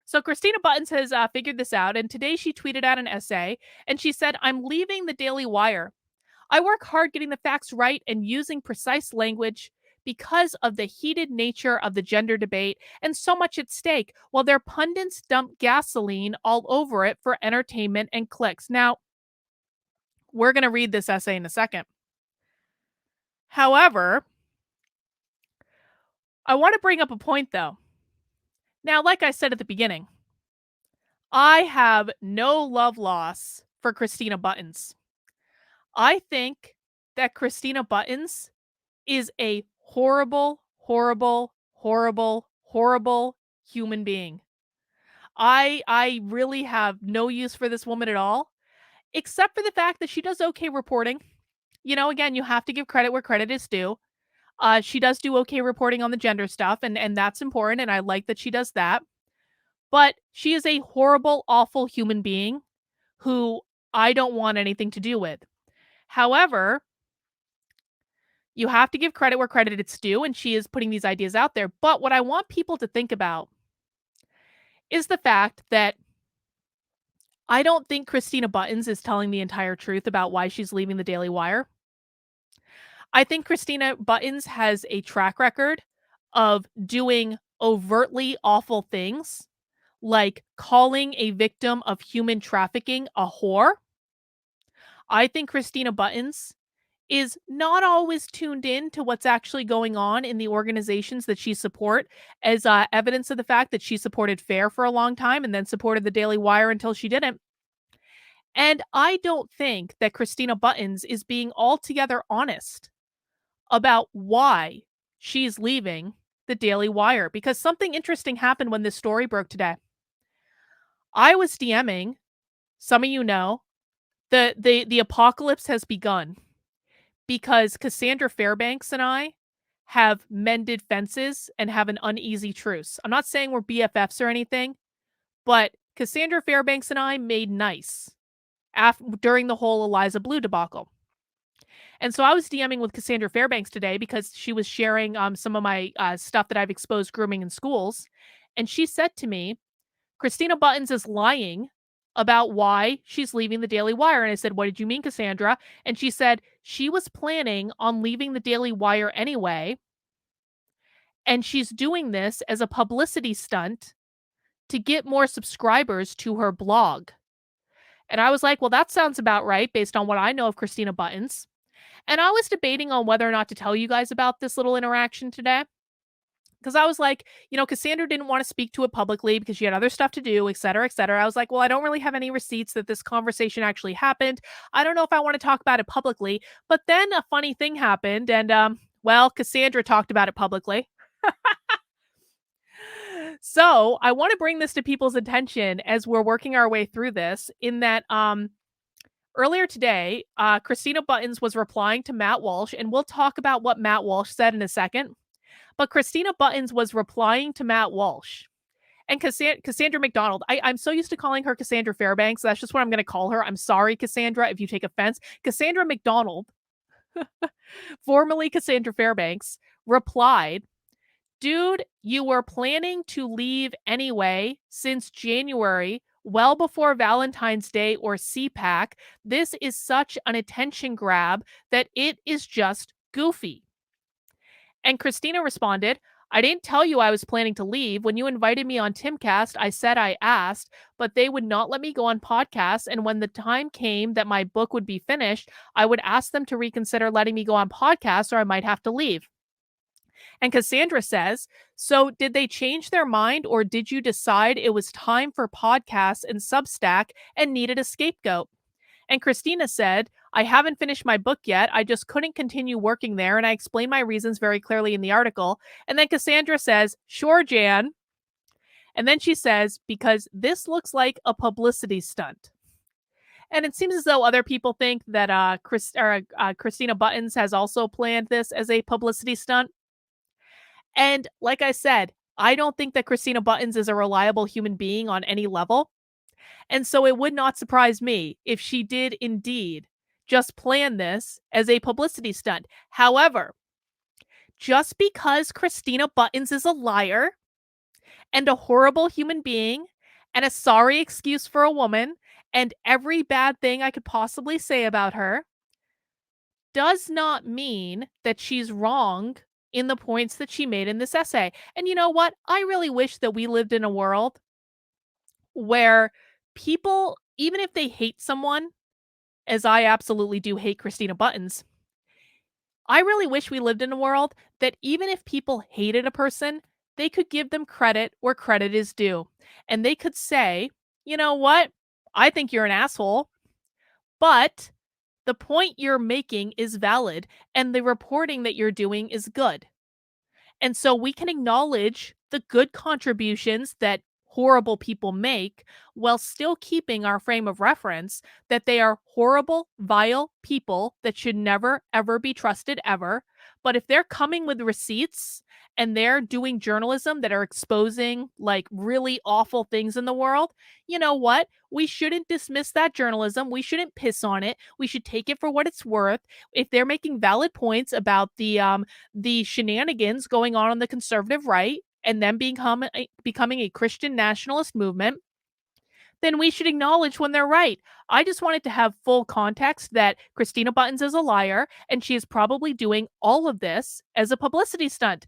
So Christina Buttons has figured this out, and today she tweeted out an essay, and she said, "I'm leaving the Daily Wire. I work hard getting the facts right and using precise language because of the heated nature of the gender debate and so much at stake, while their pundits dump gasoline all over it for entertainment and clicks." Now, we're going to read this essay in a second. However, I want to bring up a point though. Now, like I said at the beginning, I have no love loss for Christina Buttons. I think that Christina Buttons is a horrible, horrible, horrible, horrible human being. I really have no use for this woman at all, except for the fact that she does okay reporting. Again, you have to give credit where credit is due. She does do okay reporting on the gender stuff, and that's important, and I like that she does that. But she is a horrible, awful human being who I don't want anything to do with. However, you have to give credit where credit is due, and she is putting these ideas out there. But what I want people to think about is the fact that I don't think Christina Buttons is telling the entire truth about why she's leaving the Daily Wire. I think Christina Buttons has a track record of doing overtly awful things, like calling a victim of human trafficking a whore. I think Christina Buttons is not always tuned in to what's actually going on in the organizations that she support, as evidence of the fact that she supported FAIR for a long time and then supported the Daily Wire until she didn't. And I don't think that Christina Buttons is being altogether honest about why she's leaving the Daily Wire, because something interesting happened when this story broke today. I was DMing, some of you know, the apocalypse has begun because Cassandra Fairbanks and I have mended fences and have an uneasy truce. I'm not saying we're BFFs or anything, but Cassandra Fairbanks and I made nice during the whole Eliza Blue debacle. And so I was DMing with Cassandra Fairbanks today because she was sharing some of my stuff that I've exposed grooming in schools. And she said to me, "Christina Buttons is lying about why she's leaving the Daily Wire." And I said, "What did you mean, Cassandra?" And she said she was planning on leaving the Daily Wire anyway. And she's doing this as a publicity stunt to get more subscribers to her blog. And I was like, well, that sounds about right based on what I know of Christina Buttons. And I was debating on whether or not to tell you guys about this little interaction today. Because I was like, Cassandra didn't want to speak to it publicly because she had other stuff to do, et cetera, et cetera. I was like, well, I don't really have any receipts that this conversation actually happened. I don't know if I want to talk about it publicly. But then a funny thing happened. And, Cassandra talked about it publicly. So I want to bring this to people's attention as we're working our way through this, in that earlier today, Christina Buttons was replying to Matt Walsh, and we'll talk about what Matt Walsh said in a second. But Christina Buttons was replying to Matt Walsh. And Cassandra McDonald, I'm so used to calling her Cassandra Fairbanks. That's just what I'm going to call her. I'm sorry, Cassandra, if you take offense. Cassandra McDonald, formerly Cassandra Fairbanks, replied, "Dude, you were planning to leave anyway since January, well before Valentine's Day or CPAC. This is such an attention grab that it is just goofy." And Christina responded, "I didn't tell you I was planning to leave. When you invited me on Timcast, I said I asked, but they would not let me go on podcasts. And when the time came that my book would be finished, I would ask them to reconsider letting me go on podcasts, or I might have to leave." And Cassandra says, "So did they change their mind, or did you decide it was time for podcasts and Substack and needed a scapegoat?" And Christina said, "I haven't finished my book yet. I just couldn't continue working there. And I explained my reasons very clearly in the article." And then Cassandra says, "Sure, Jan." And then she says, "Because this looks like a publicity stunt." And it seems as though other people think that Christina Buttons has also planned this as a publicity stunt. And like I said, I don't think that Christina Buttons is a reliable human being on any level. And so it would not surprise me if she did indeed just plan this as a publicity stunt. However, just because Christina Buttons is a liar and a horrible human being and a sorry excuse for a woman and every bad thing I could possibly say about her does not mean that she's wrong in the points that she made in this essay. And you know what? I really wish that we lived in a world where people, even if they hate someone, as I absolutely do hate Christina Buttons, I really wish we lived in a world that even if people hated a person, they could give them credit where credit is due. And they could say, you know what? I think you're an asshole, but the point you're making is valid and the reporting that you're doing is good. And so we can acknowledge the good contributions that horrible people make while still keeping our frame of reference that they are horrible, vile people that should never, ever be trusted ever. But if they're coming with receipts and they're doing journalism that are exposing like really awful things in the world, you know what? We shouldn't dismiss that journalism. We shouldn't piss on it. We should take it for what it's worth. If they're making valid points about the shenanigans going on the conservative right and then becoming a Christian nationalist movement, then we should acknowledge when they're right. I just wanted to have full context that Christina Buttons is a liar and she is probably doing all of this as a publicity stunt.